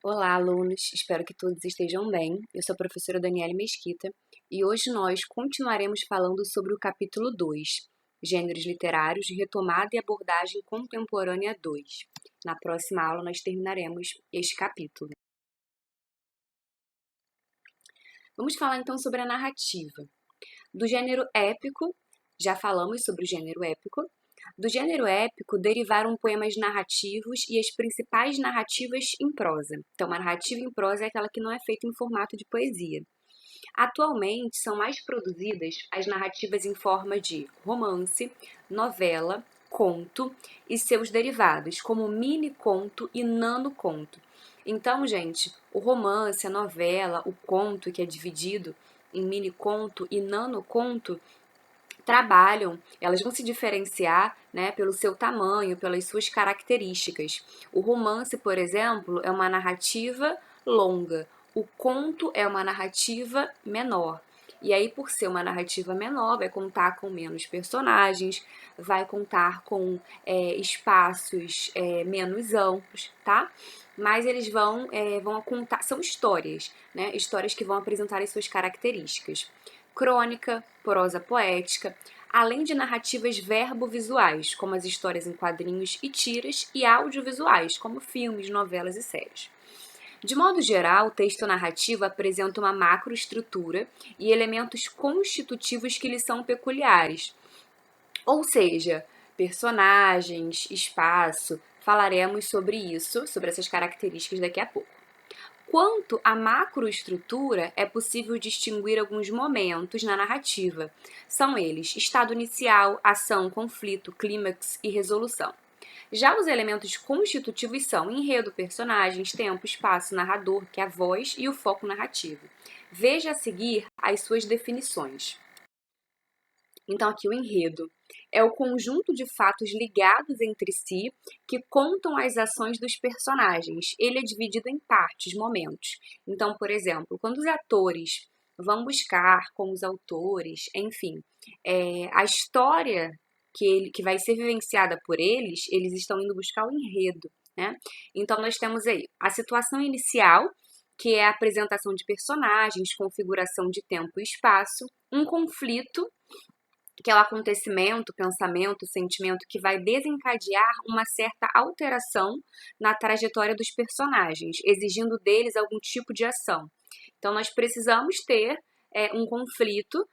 Olá, alunos! Espero que todos estejam bem. Eu sou a professora Daniele Mesquita e hoje nós continuaremos falando sobre o capítulo 2, Gêneros Literários, Retomada e Abordagem Contemporânea 2. Na próxima aula nós terminaremos este capítulo. Vamos falar então sobre a narrativa. Do gênero épico, já falamos sobre o gênero épico. Do gênero épico derivaram poemas narrativos e as principais narrativas em prosa. Então, uma narrativa em prosa é aquela que não é feita em formato de poesia. Atualmente, são mais produzidas as narrativas em forma de romance, novela, conto e seus derivados, como mini-conto e nano-conto. Então, gente, o romance, a novela, o conto, que é dividido em mini-conto e nano-conto, elas vão se diferenciar, né, pelo seu tamanho, pelas suas características. O romance, por exemplo, é uma narrativa longa, o conto é uma narrativa menor. E aí, por ser uma narrativa menor, vai contar com menos personagens, vai contar com espaços menos amplos, tá? Mas eles vão contar, são histórias, né? Histórias que vão apresentar as suas características. Crônica, prosa poética, além de narrativas verbo-visuais, como as histórias em quadrinhos e tiras, e audiovisuais, como filmes, novelas e séries. De modo geral, o texto narrativo apresenta uma macroestrutura e elementos constitutivos que lhe são peculiares, ou seja, personagens, espaço. Falaremos sobre isso, sobre essas características daqui a pouco. Quanto à macroestrutura, é possível distinguir alguns momentos na narrativa. São eles: estado inicial, ação, conflito, clímax e resolução. Já os elementos constitutivos são enredo, personagens, tempo, espaço, narrador, que é a voz, e o foco narrativo. Veja a seguir as suas definições. Então, aqui o enredo é o conjunto de fatos ligados entre si que contam as ações dos personagens. Ele é dividido em partes, momentos. Então, por exemplo, quando os atores vão buscar com os autores, enfim, a história que vai ser vivenciada por eles estão indo buscar o enredo, né? Então, nós temos aí a situação inicial, que é a apresentação de personagens, configuração de tempo e espaço, um conflito, que é o acontecimento, pensamento, sentimento que vai desencadear uma certa alteração na trajetória dos personagens, exigindo deles algum tipo de ação. Então, nós precisamos ter um conflito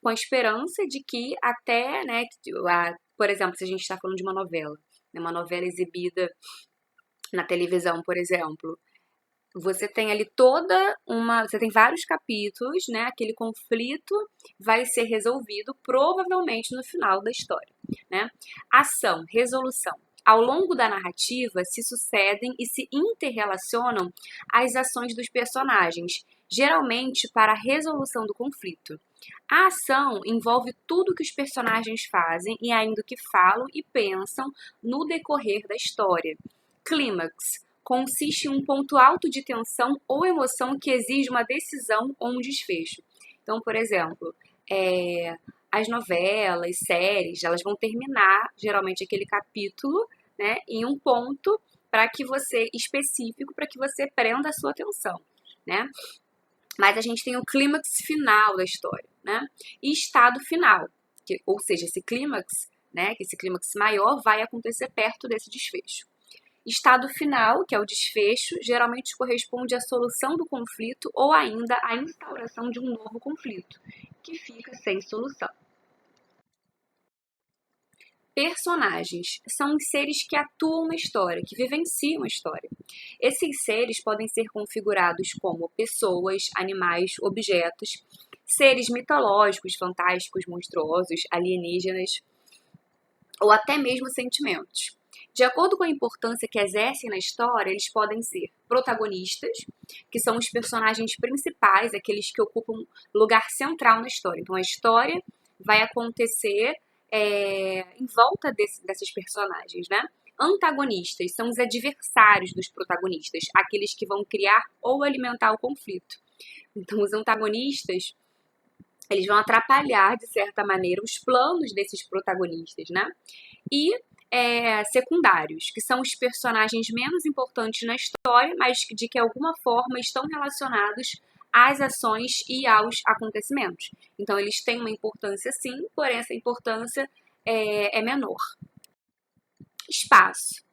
com a esperança de que até, né, por exemplo, se a gente está falando de uma novela exibida na televisão, por exemplo, você tem ali você tem vários capítulos, né? Aquele conflito vai ser resolvido provavelmente no final da história, né? Ação, resolução. Ao longo da narrativa se sucedem e se interrelacionam as ações dos personagens, geralmente para a resolução do conflito. A ação envolve tudo que os personagens fazem e ainda o que falam e pensam no decorrer da história. Clímax consiste em um ponto alto de tensão ou emoção que exige uma decisão ou um desfecho. Então, por exemplo, as novelas, séries, elas vão terminar geralmente aquele capítulo, né, em um ponto específico para que você prenda a sua atenção, né? Mas a gente tem o clímax final da história, né? E estado final, ou seja, esse clímax, né, que esse clímax maior vai acontecer perto desse desfecho. Estado final, que é o desfecho, geralmente corresponde à solução do conflito ou ainda à instauração de um novo conflito, que fica sem solução. Personagens são os seres que atuam na história, que vivenciam a história. Esses seres podem ser configurados como pessoas, animais, objetos, seres mitológicos, fantásticos, monstruosos, alienígenas ou até mesmo sentimentos. De acordo com a importância que exercem na história, eles podem ser protagonistas, que são os personagens principais, aqueles que ocupam lugar central na história. Então, a história vai acontecer em volta desses personagens, né? Antagonistas são os adversários dos protagonistas, aqueles que vão criar ou alimentar o conflito. Então, os antagonistas, eles vão atrapalhar, de certa maneira, os planos desses protagonistas, né? E secundários, que são os personagens menos importantes na história, mas de que alguma forma estão relacionados às ações e aos acontecimentos. Então, eles têm uma importância sim, porém essa importância é menor. Espaço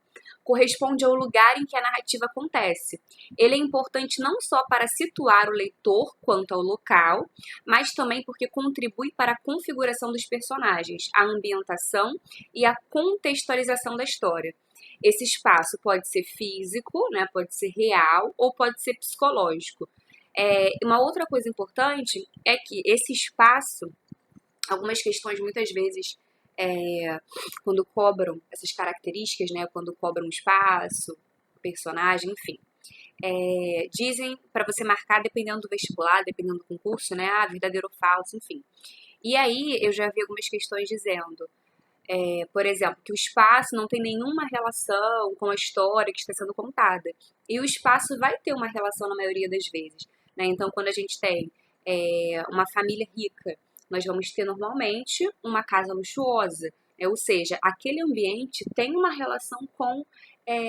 corresponde ao lugar em que a narrativa acontece. Ele é importante não só para situar o leitor quanto ao local, mas também porque contribui para a configuração dos personagens, a ambientação e a contextualização da história. Esse espaço pode ser físico, né, pode ser real ou pode ser psicológico. Uma outra coisa importante é que esse espaço, algumas questões muitas vezes quando cobram essas características, né, quando cobram espaço, personagem, enfim, dizem para você marcar dependendo do vestibular, dependendo do concurso, né, verdadeiro ou falso, enfim. E aí eu já vi algumas questões dizendo, por exemplo, que o espaço não tem nenhuma relação com a história que está sendo contada. E o espaço vai ter uma relação na maioria das vezes, né? Então, quando a gente tem uma família rica, nós vamos ter normalmente uma casa luxuosa, ou seja, aquele ambiente tem uma relação com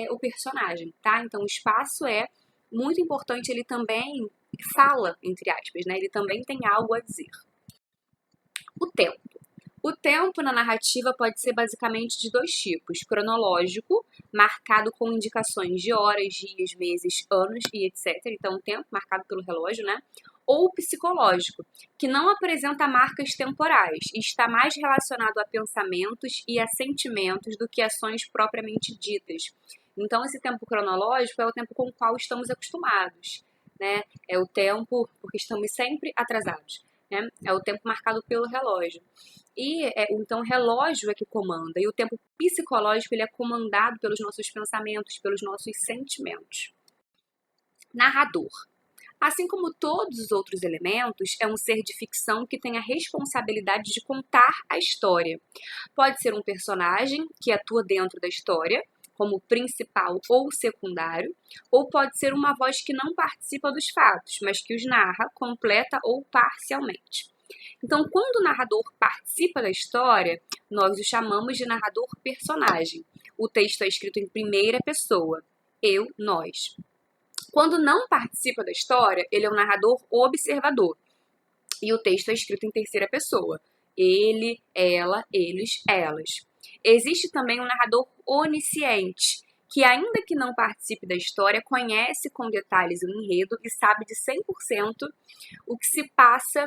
o personagem, tá? Então o espaço é muito importante, ele também fala, entre aspas, né? Ele também tem algo a dizer. O tempo. O tempo na narrativa pode ser basicamente de dois tipos: cronológico, marcado com indicações de horas, dias, meses, anos e etc. Então, o tempo marcado pelo relógio, né? Ou psicológico, que não apresenta marcas temporais e está mais relacionado a pensamentos e a sentimentos do que ações propriamente ditas. Então, esse tempo cronológico é o tempo com o qual estamos acostumados, né? É o tempo porque estamos sempre atrasados, né? É o tempo marcado pelo relógio. E então o relógio é que comanda, e o tempo psicológico ele é comandado pelos nossos pensamentos, pelos nossos sentimentos. Narrador. Assim como todos os outros elementos, é um ser de ficção que tem a responsabilidade de contar a história. Pode ser um personagem que atua dentro da história, como principal ou secundário, ou pode ser uma voz que não participa dos fatos, mas que os narra completa ou parcialmente. Então, quando o narrador participa da história, nós o chamamos de narrador personagem. O texto é escrito em primeira pessoa, eu, nós. Quando não participa da história, ele é um narrador observador. E o texto é escrito em terceira pessoa, ele, ela, eles, elas. Existe também um narrador onisciente, que ainda que não participe da história, conhece com detalhes o enredo e sabe de 100% o que se passa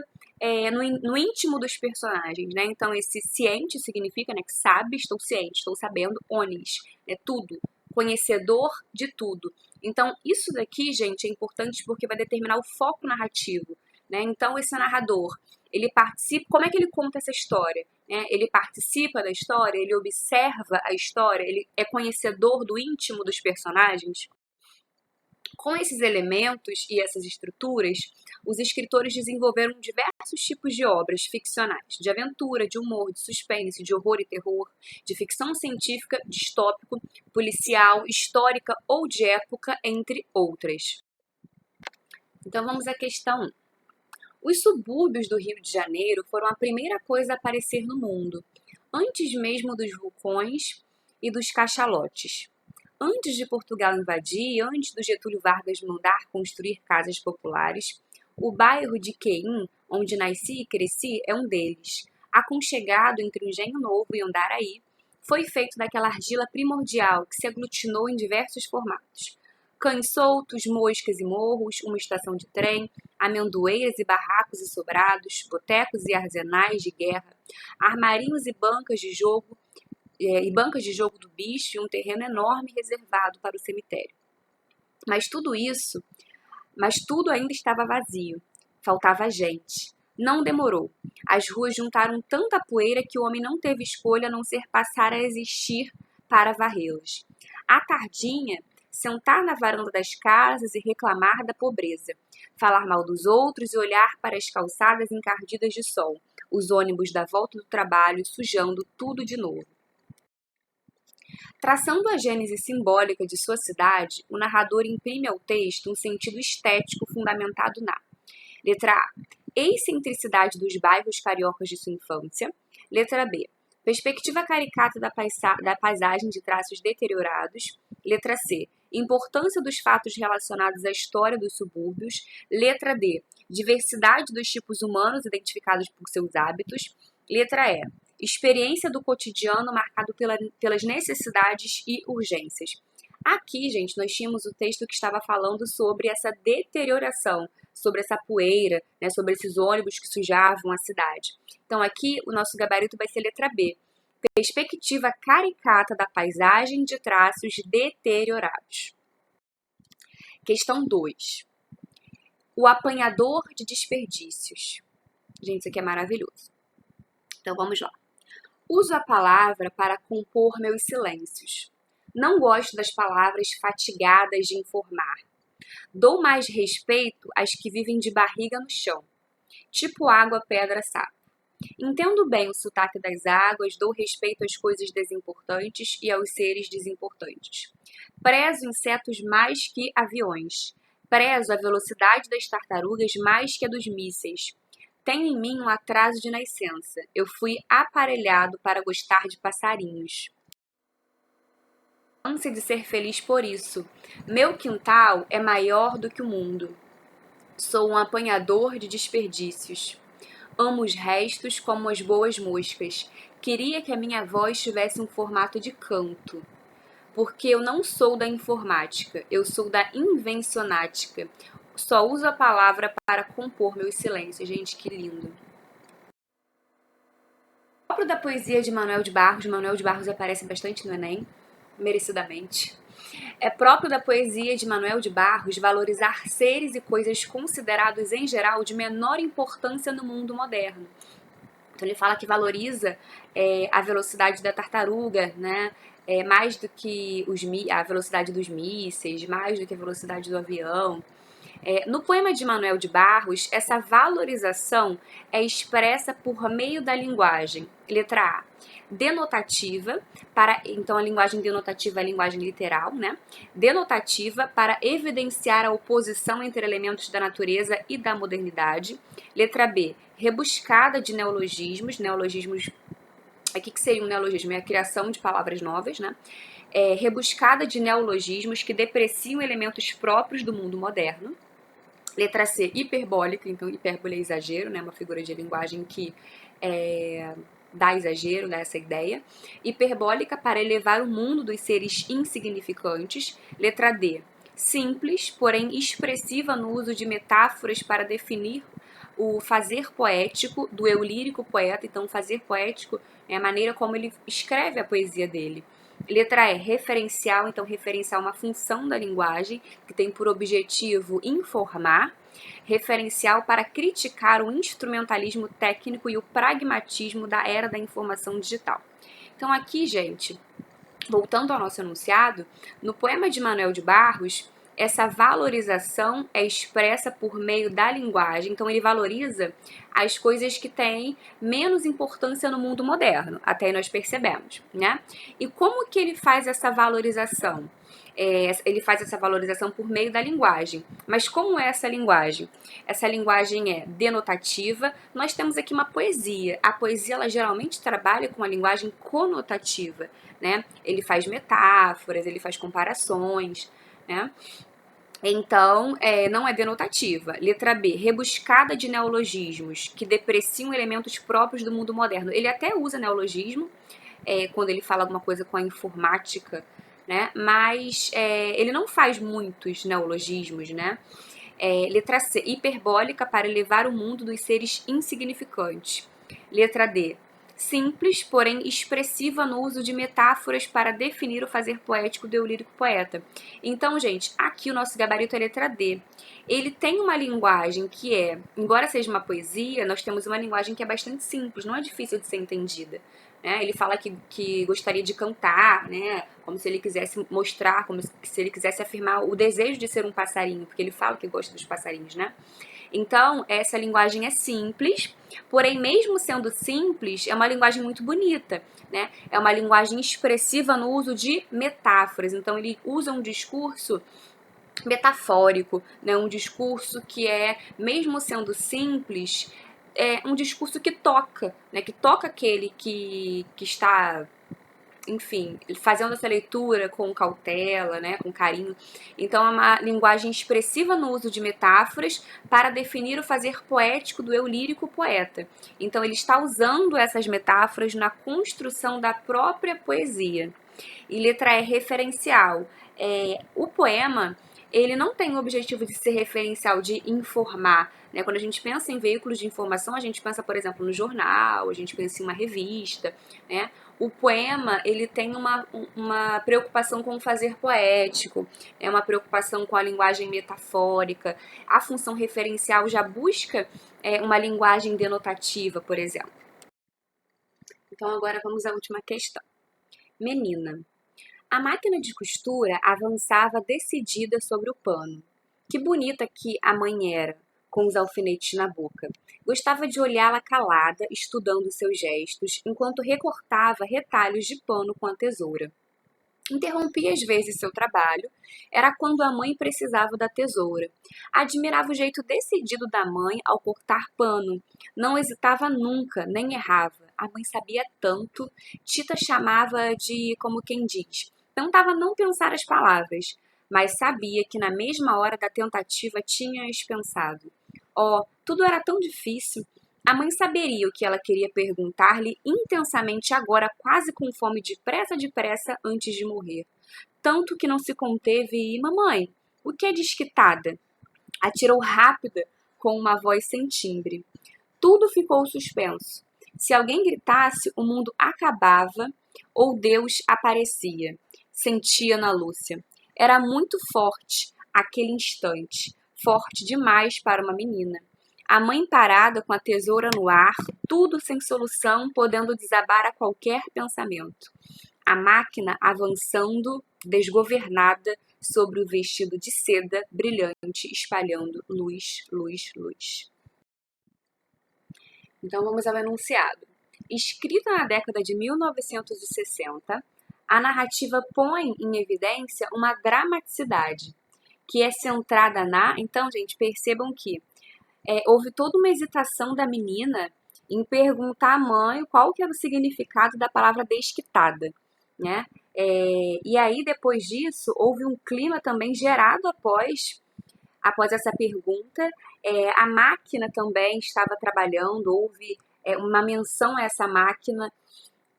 no íntimo dos personagens, né? Então, esse ciente significa, né, que sabe, estou ciente, estou sabendo, onis, né, tudo, conhecedor de tudo. Então, isso daqui, gente, é importante porque vai determinar o foco narrativo, né? Então, esse narrador, ele participa, como é que ele conta essa história? Né? Ele participa da história, ele observa a história, ele é conhecedor do íntimo dos personagens. Com esses elementos e essas estruturas, os escritores desenvolveram diversos tipos de obras ficcionais, de aventura, de humor, de suspense, de horror e terror, de ficção científica, distópico, policial, histórica ou de época, entre outras. Então vamos à questão 1. Os subúrbios do Rio de Janeiro foram a primeira coisa a aparecer no mundo, antes mesmo dos vulcões e dos cachalotes. Antes de Portugal invadir, antes do Getúlio Vargas mandar construir casas populares, o bairro de Queim, onde nasci e cresci, é um deles. Aconchegado entre o Engenho Novo e Andaraí, foi feito daquela argila primordial que se aglutinou em diversos formatos. Cães soltos, moscas e morros, uma estação de trem, amendoeiras e barracos e sobrados, botecos e arsenais de guerra, armarinhos e bancas de jogo do bicho e um terreno enorme reservado para o cemitério. Mas tudo ainda estava vazio. Faltava gente. Não demorou. As ruas juntaram tanta poeira que o homem não teve escolha a não ser passar a existir para varrê-las. À tardinha, sentar na varanda das casas e reclamar da pobreza, falar mal dos outros e olhar para as calçadas encardidas de sol, os ônibus da volta do trabalho sujando tudo de novo. Traçando a gênese simbólica de sua cidade, o narrador imprime ao texto um sentido estético fundamentado na letra A, excentricidade dos bairros cariocas de sua infância, letra B, Perspectiva caricata da paisagem de traços deteriorados. Letra C. Importância dos fatos relacionados à história dos subúrbios. Letra D. Diversidade dos tipos humanos identificados por seus hábitos. Letra E. Experiência do cotidiano marcado pelas necessidades e urgências. Aqui, gente, nós tínhamos o texto que estava falando sobre essa deterioração, sobre essa poeira, né, sobre esses ônibus que sujavam a cidade. Então, aqui, o nosso gabarito vai ser letra B. Perspectiva caricata da paisagem de traços deteriorados. Questão 2. O apanhador de desperdícios. Gente, isso aqui é maravilhoso. Então, vamos lá. Uso a palavra para compor meus silêncios. Não gosto das palavras fatigadas de informar. Dou mais respeito às que vivem de barriga no chão. Tipo água, pedra, sapo. Entendo bem o sotaque das águas, dou respeito às coisas desimportantes e aos seres desimportantes. Prezo insetos mais que aviões. Prezo a velocidade das tartarugas mais que a dos mísseis. Tenho em mim um atraso de nascença. Eu fui aparelhado para gostar de passarinhos. Ânsia de ser feliz por isso. Meu quintal é maior do que o mundo. Sou um apanhador de desperdícios. Amo os restos como as boas moscas. Queria que a minha voz tivesse um formato de canto. Porque eu não sou da informática, eu sou da invencionática. Só uso a palavra para compor meus silêncios. Gente, que lindo. Próprio da poesia de Manuel de Barros aparece bastante no Enem, merecidamente. É próprio da poesia de Manuel de Barros valorizar seres e coisas considerados em geral de menor importância no mundo moderno. Então ele fala que valoriza a velocidade da tartaruga, né? Mais do que a velocidade dos mísseis, mais do que a velocidade do avião. No poema de Manuel de Barros, essa valorização é expressa por meio da linguagem. Letra A. Denotativa, então a linguagem denotativa é a linguagem literal, né? Denotativa para evidenciar a oposição entre elementos da natureza e da modernidade. Letra B. Rebuscada de neologismos. Neologismos, o que seria um neologismo? É a criação de palavras novas, né? Rebuscada de neologismos que depreciam elementos próprios do mundo moderno. Letra C, hiperbólica, então hipérbole é exagero, né? Uma figura de linguagem que dá exagero, dá essa ideia. Hiperbólica para elevar o mundo dos seres insignificantes. Letra D, simples, porém expressiva no uso de metáforas para definir o fazer poético do eu lírico poeta. Então, o fazer poético é a maneira como ele escreve a poesia dele. Letra E, referencial, então referencial é uma função da linguagem que tem por objetivo informar. Referencial para criticar o instrumentalismo técnico e o pragmatismo da era da informação digital. Então aqui, gente, voltando ao nosso enunciado, no poema de Manuel de Barros, essa valorização é expressa por meio da linguagem, então ele valoriza as coisas que têm menos importância no mundo moderno, até aí nós percebemos, né? E como que ele faz essa valorização? Ele faz essa valorização por meio da linguagem. Mas como é essa linguagem? Essa linguagem é denotativa. Nós temos aqui uma poesia. A poesia, ela geralmente trabalha com a linguagem conotativa, né? Ele faz metáforas, ele faz comparações, né? Então, não é denotativa. Letra B, rebuscada de neologismos que depreciam elementos próprios do mundo moderno. Ele até usa neologismo quando ele fala alguma coisa com a informática, né? Mas ele não faz muitos neologismos, né? Letra C, hiperbólica para elevar o mundo dos seres insignificantes. Letra D, simples, porém expressiva no uso de metáforas para definir o fazer poético do eu lírico poeta. Então, gente, aqui o nosso gabarito é a letra D. Ele tem uma linguagem que embora seja uma poesia, nós temos uma linguagem que é bastante simples, não é difícil de ser entendida. Ele fala que gostaria de cantar, né? Como se ele quisesse mostrar, como se ele quisesse afirmar o desejo de ser um passarinho, porque ele fala que gosta dos passarinhos, né? Então, essa linguagem é simples, porém, mesmo sendo simples, é uma linguagem muito bonita, né? É uma linguagem expressiva no uso de metáforas. Então, ele usa um discurso metafórico, né? Um discurso que mesmo sendo simples, um discurso que toca, né? Que toca aquele que está, enfim, fazendo essa leitura com cautela, né, com carinho. Então é uma linguagem expressiva no uso de metáforas para definir o fazer poético do eu lírico poeta. Então ele está usando essas metáforas na construção da própria poesia. E letra E, referencial. O poema, ele não tem o objetivo de ser referencial, de informar, né? Quando a gente pensa em veículos de informação, a gente pensa, por exemplo, no jornal, a gente pensa em uma revista, né? O poema, ele tem uma preocupação com o fazer poético, uma preocupação com a linguagem metafórica. A função referencial já busca uma linguagem denotativa, por exemplo. Então agora vamos à última questão. Menina. A máquina de costura avançava decidida sobre o pano. Que bonita que a mãe era, com os alfinetes na boca. Gostava de olhá-la calada, estudando seus gestos, enquanto recortava retalhos de pano com a tesoura. Interrompia às vezes seu trabalho, era quando a mãe precisava da tesoura. Admirava o jeito decidido da mãe ao cortar pano. Não hesitava nunca, nem errava. A mãe sabia tanto, Tita chamava de, como quem diz, tentava não pensar as palavras, mas sabia que na mesma hora da tentativa tinha-as pensado. Oh, tudo era tão difícil. A mãe saberia o que ela queria perguntar-lhe intensamente agora, quase com fome, depressa, antes de morrer. Tanto que não se conteve e, mamãe, o que é desquitada? Atirou rápida, com uma voz sem timbre. Tudo ficou suspenso. Se alguém gritasse, o mundo acabava ou Deus aparecia. Sentia na Lúcia. Era muito forte aquele instante, forte demais para uma menina. A mãe parada com a tesoura no ar, tudo sem solução, podendo desabar a qualquer pensamento. A máquina avançando, desgovernada, sobre o vestido de seda brilhante, espalhando luz, luz, luz. Então vamos ao enunciado. Escrita na década de 1960, a narrativa põe em evidência uma dramaticidade, que é centrada na... Então, gente, percebam que houve toda uma hesitação da menina em perguntar à mãe qual que era o significado da palavra desquitada, né? E aí, depois disso, houve um clima também gerado após essa pergunta. A máquina também estava trabalhando, houve uma menção a essa máquina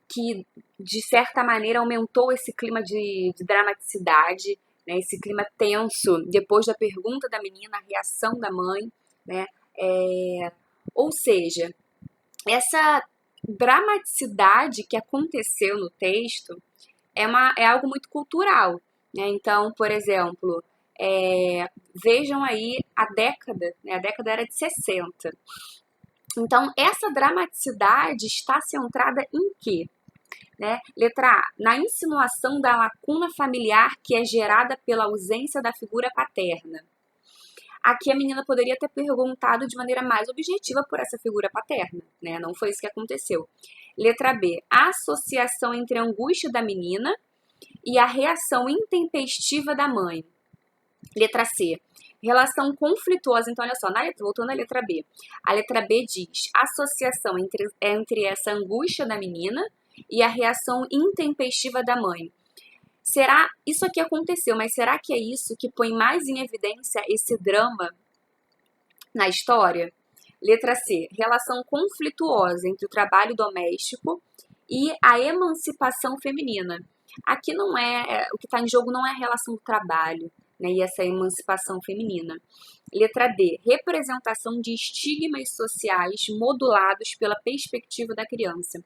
que, de certa maneira, aumentou esse clima de dramaticidade, né? Esse clima tenso, depois da pergunta da menina, a reação da mãe, né? Ou seja, essa dramaticidade que aconteceu no texto é algo muito cultural, né? Então, por exemplo, vejam aí a década, né? A década era de 60. Então, essa dramaticidade está centrada em quê? Né? Letra A, na insinuação da lacuna familiar que é gerada pela ausência da figura paterna. Aqui a menina poderia ter perguntado de maneira mais objetiva por essa figura paterna, né? Não foi isso que aconteceu. Letra B, a associação entre a angústia da menina e a reação intempestiva da mãe. Letra C, relação conflituosa. Então, olha só, voltando à letra B. A letra B diz associação entre essa angústia da menina e a reação intempestiva da mãe. Será, isso aqui aconteceu, mas será que é isso que põe mais em evidência esse drama na história? Letra C, relação conflituosa entre o trabalho doméstico e a emancipação feminina. Aqui não o que está em jogo não é a relação do trabalho, né, e essa emancipação feminina. Letra D, representação de estigmas sociais modulados pela perspectiva da criança.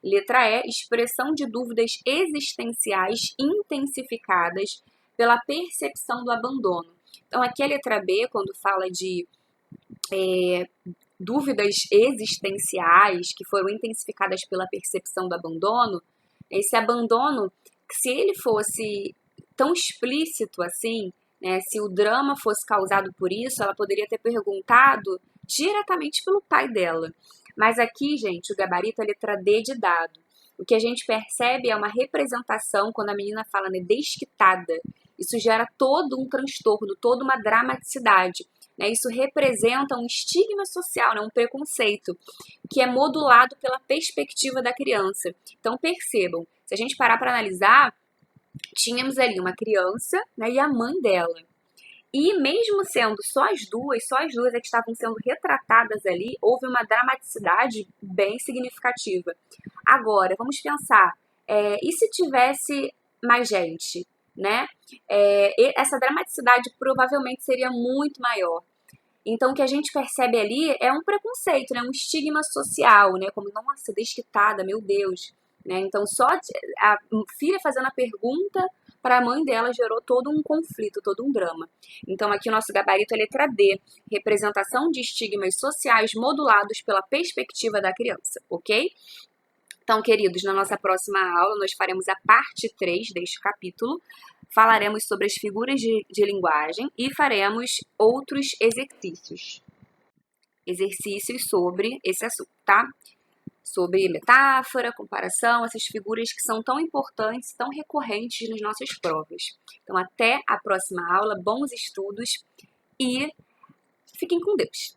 Letra E, expressão de dúvidas existenciais intensificadas pela percepção do abandono. Então, aqui a letra B, quando fala de dúvidas existenciais que foram intensificadas pela percepção do abandono, esse abandono, se ele fosse tão explícito assim, né, se o drama fosse causado por isso, ela poderia ter perguntado diretamente pelo pai dela. Mas aqui, gente, o gabarito é a letra D de dado. O que a gente percebe é uma representação, quando a menina fala, né, desquitada. Isso gera todo um transtorno, toda uma dramaticidade. né? Isso representa um estigma social, né? Um preconceito, que é modulado pela perspectiva da criança. Então, percebam, se a gente parar para analisar, tínhamos ali uma criança, né, e a mãe dela. E mesmo sendo só as duas é que estavam sendo retratadas ali, houve uma dramaticidade bem significativa. Agora, vamos pensar, e se tivesse mais gente, né? Essa dramaticidade provavelmente seria muito maior. Então, o que a gente percebe ali é um preconceito, né? Um estigma social, né? Como, nossa, desquitada, meu Deus. Né? Então, só a filha fazendo a pergunta para a mãe dela gerou todo um conflito, todo um drama. Então, aqui o nosso gabarito é letra D, representação de estigmas sociais modulados pela perspectiva da criança, ok? Então, queridos, na nossa próxima aula nós faremos a parte 3 deste capítulo, falaremos sobre as figuras de linguagem e faremos outros exercícios sobre esse assunto, tá? Sobre metáfora, comparação, essas figuras que são tão importantes, tão recorrentes nas nossas provas. Então, até a próxima aula, bons estudos e fiquem com Deus!